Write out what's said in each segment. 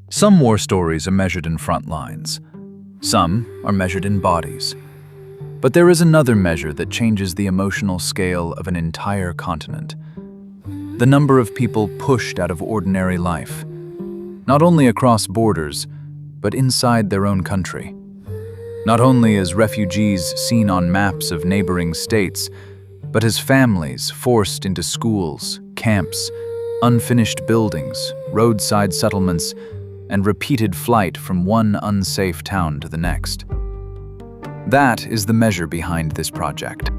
Some war stories are measured in front lines. Some are measured in bodies. But there is another measure that changes the emotional scale of an entire continent. The number of people pushed out of ordinary life, not only across borders, but inside their own country. Not only as refugees seen on maps of neighboring states, but as families forced into schools, camps, unfinished buildings, roadside settlements, and repeated flight from one unsafe town to the next. That is the measure behind this project.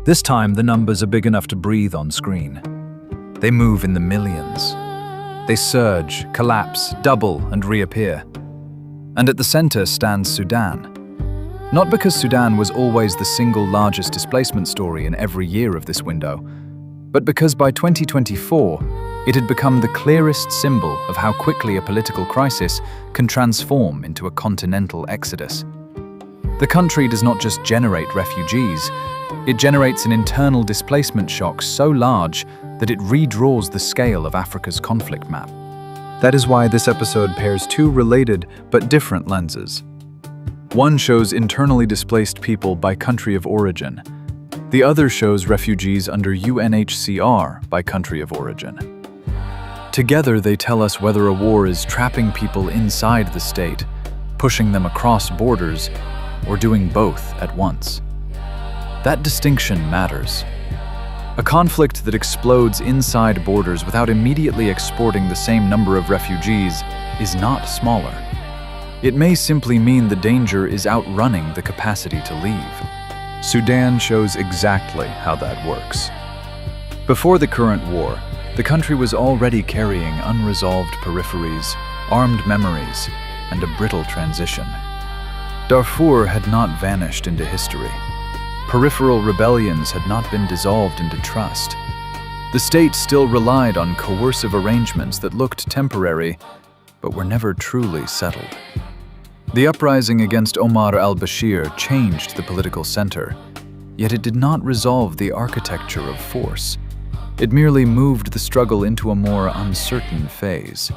This time, the numbers are big enough to breathe on screen. They move in the millions. They surge, collapse, double, and reappear. And at the center stands Sudan. Not because Sudan was always the single largest displacement story in every year of this window, but because by 2024, it had become the clearest symbol of how quickly a political crisis can transform into a continental exodus. The country does not just generate refugees, it generates an internal displacement shock so large that it redraws the scale of Africa's conflict map. That is why this episode pairs two related but different lenses. One shows internally displaced people by country of origin. The other shows refugees under UNHCR by country of origin. Together, they tell us whether a war is trapping people inside the state, pushing them across borders, or doing both at once. That distinction matters. A conflict that explodes inside borders without immediately exporting the same number of refugees is not smaller. It may simply mean the danger is outrunning the capacity to leave. Sudan shows exactly how that works. Before the current war, the country was already carrying unresolved peripheries, armed memories, and a brittle transition. Darfur had not vanished into history. Peripheral rebellions had not been dissolved into trust. The state still relied on coercive arrangements that looked temporary, but were never truly settled. The uprising against Omar al-Bashir changed the political center, yet it did not resolve the architecture of force. It merely moved the struggle into a more uncertain phase.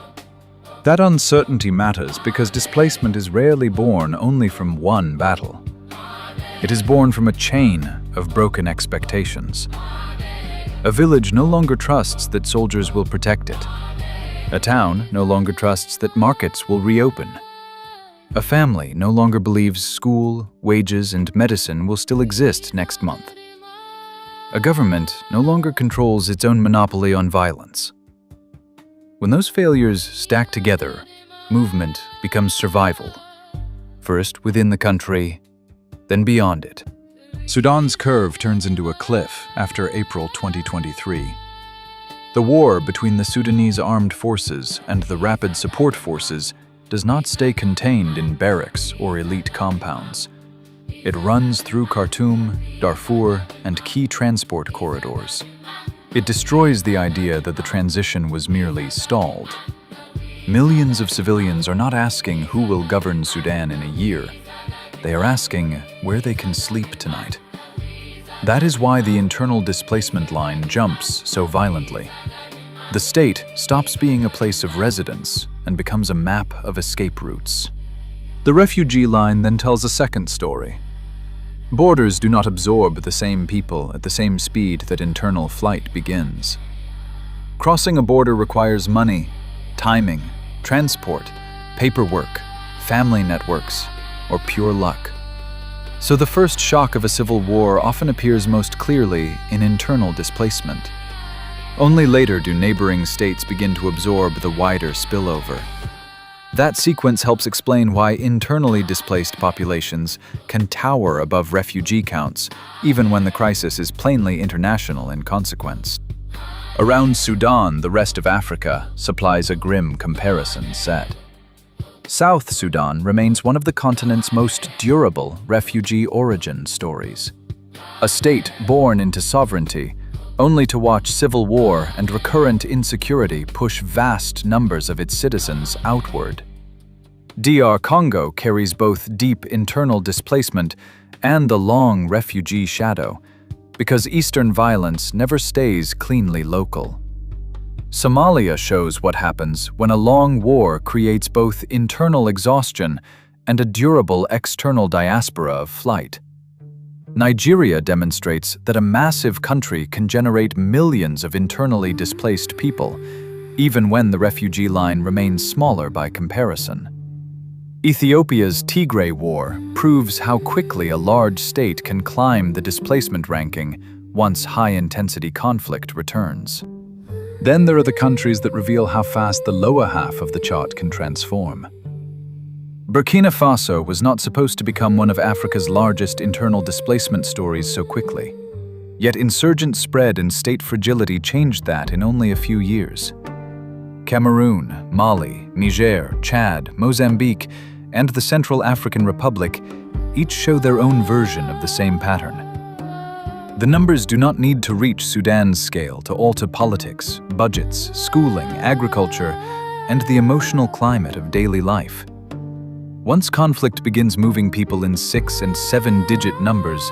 That uncertainty matters because displacement is rarely born only from one battle. It is born from a chain of broken expectations. A village no longer trusts that soldiers will protect it. A town no longer trusts that markets will reopen. A family no longer believes school, wages, and medicine will still exist next month. A government no longer controls its own monopoly on violence. When those failures stack together, movement becomes survival. First within the country, then beyond it. Sudan's curve turns into a cliff after April 2023. The war between the Sudanese armed forces and the Rapid Support Forces does not stay contained in barracks or elite compounds. It runs through Khartoum, Darfur, and key transport corridors. It destroys the idea that the transition was merely stalled. Millions of civilians are not asking who will govern Sudan in a year. They are asking where they can sleep tonight. That is why the internal displacement line jumps so violently. The state stops being a place of residence and becomes a map of escape routes. The refugee line then tells a second story. Borders do not absorb the same people at the same speed that internal flight begins. Crossing a border requires money, timing, transport, paperwork, family networks, or pure luck. So the first shock of a civil war often appears most clearly in internal displacement. Only later do neighboring states begin to absorb the wider spillover. That sequence helps explain why internally displaced populations can tower above refugee counts, even when the crisis is plainly international in consequence. Around Sudan, the rest of Africa supplies a grim comparison set. South Sudan remains one of the continent's most durable refugee origin stories. A state born into sovereignty, only to watch civil war and recurrent insecurity push vast numbers of its citizens outward. DR Congo carries both deep internal displacement and the long refugee shadow, because Eastern violence never stays cleanly local. Somalia shows what happens when a long war creates both internal exhaustion and a durable external diaspora of flight. Nigeria demonstrates that a massive country can generate millions of internally displaced people, even when the refugee line remains smaller by comparison. Ethiopia's Tigray War proves how quickly a large state can climb the displacement ranking once high-intensity conflict returns. Then there are the countries that reveal how fast the lower half of the chart can transform. Burkina Faso was not supposed to become one of Africa's largest internal displacement stories so quickly. Yet insurgent spread and state fragility changed that in only a few years. Cameroon, Mali, Niger, Chad, Mozambique, and the Central African Republic each show their own version of the same pattern. The numbers do not need to reach Sudan's scale to alter politics, budgets, schooling, agriculture, and the emotional climate of daily life. Once conflict begins moving people in 6- and 7-digit numbers,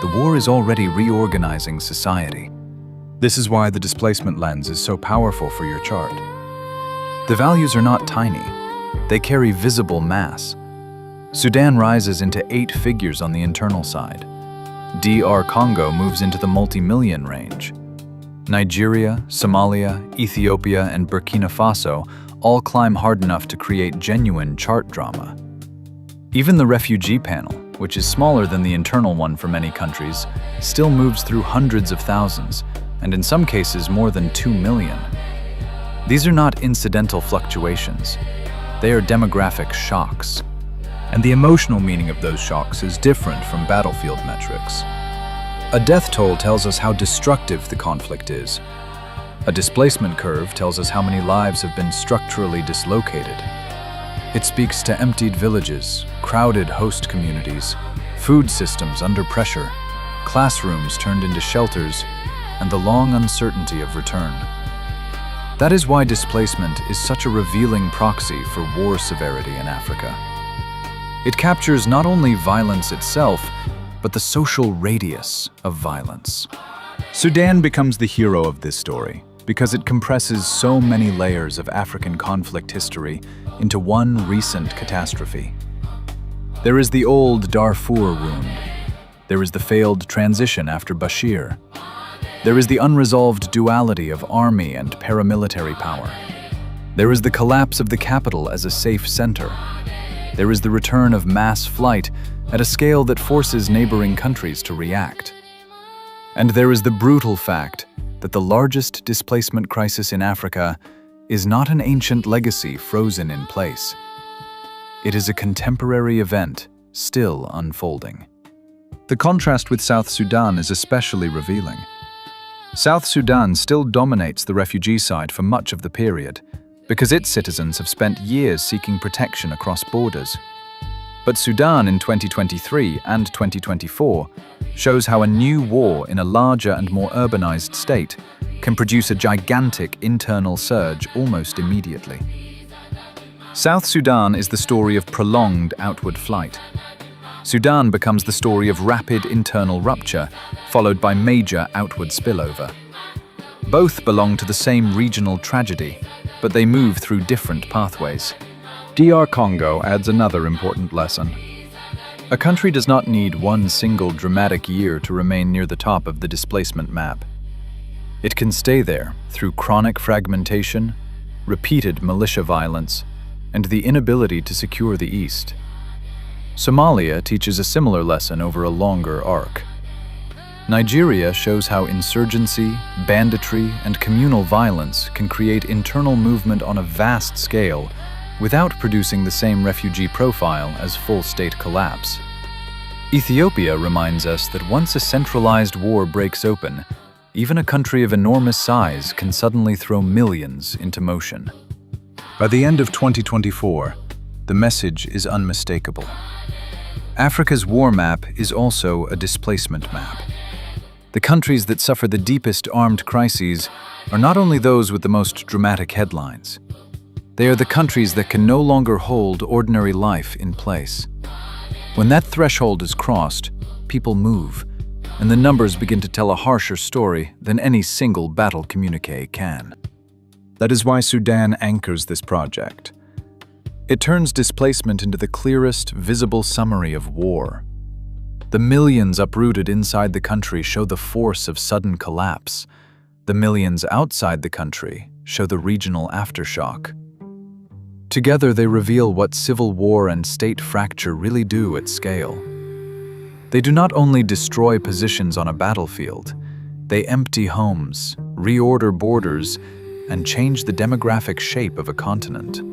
the war is already reorganizing society. This is why the displacement lens is so powerful for your chart. The values are not tiny. They carry visible mass. Sudan rises into 8 figures on the internal side. DR Congo moves into the multi-million range. Nigeria, Somalia, Ethiopia, and Burkina Faso all climb hard enough to create genuine chart drama. Even the refugee panel, which is smaller than the internal one for many countries, still moves through hundreds of thousands, and in some cases more than 2 million. These are not incidental fluctuations. They are demographic shocks. And the emotional meaning of those shocks is different from battlefield metrics. A death toll tells us how destructive the conflict is. A displacement curve tells us how many lives have been structurally dislocated. It speaks to emptied villages, crowded host communities, food systems under pressure, classrooms turned into shelters, and the long uncertainty of return. That is why displacement is such a revealing proxy for war severity in Africa. It captures not only violence itself, but the social radius of violence. Sudan becomes the hero of this story because it compresses so many layers of African conflict history into one recent catastrophe. There is the old Darfur wound. There is the failed transition after Bashir. There is the unresolved duality of army and paramilitary power. There is the collapse of the capital as a safe center. There is the return of mass flight at a scale that forces neighboring countries to react. And there is the brutal fact that the largest displacement crisis in Africa is not an ancient legacy frozen in place. It is a contemporary event still unfolding. The contrast with South Sudan is especially revealing. South Sudan still dominates the refugee side for much of the period, because its citizens have spent years seeking protection across borders. But Sudan in 2023 and 2024 shows how a new war in a larger and more urbanized state can produce a gigantic internal surge almost immediately. South Sudan is the story of prolonged outward flight. Sudan becomes the story of rapid internal rupture, followed by major outward spillover. Both belong to the same regional tragedy, but they move through different pathways. DR Congo adds another important lesson. A country does not need one single dramatic year to remain near the top of the displacement map. It can stay there through chronic fragmentation, repeated militia violence, and the inability to secure the east. Somalia teaches a similar lesson over a longer arc. Nigeria shows how insurgency, banditry, and communal violence can create internal movement on a vast scale without producing the same refugee profile as full state collapse. Ethiopia reminds us that once a centralized war breaks open, even a country of enormous size can suddenly throw millions into motion. By the end of 2024, the message is unmistakable. Africa's war map is also a displacement map. The countries that suffer the deepest armed crises are not only those with the most dramatic headlines. They are the countries that can no longer hold ordinary life in place. When that threshold is crossed, people move, and the numbers begin to tell a harsher story than any single battle communique can. That is why Sudan anchors this project. It turns displacement into the clearest, visible summary of war. The millions uprooted inside the country show the force of sudden collapse. The millions outside the country show the regional aftershock. Together, they reveal what civil war and state fracture really do at scale. They do not only destroy positions on a battlefield, they empty homes, reorder borders, and change the demographic shape of a continent.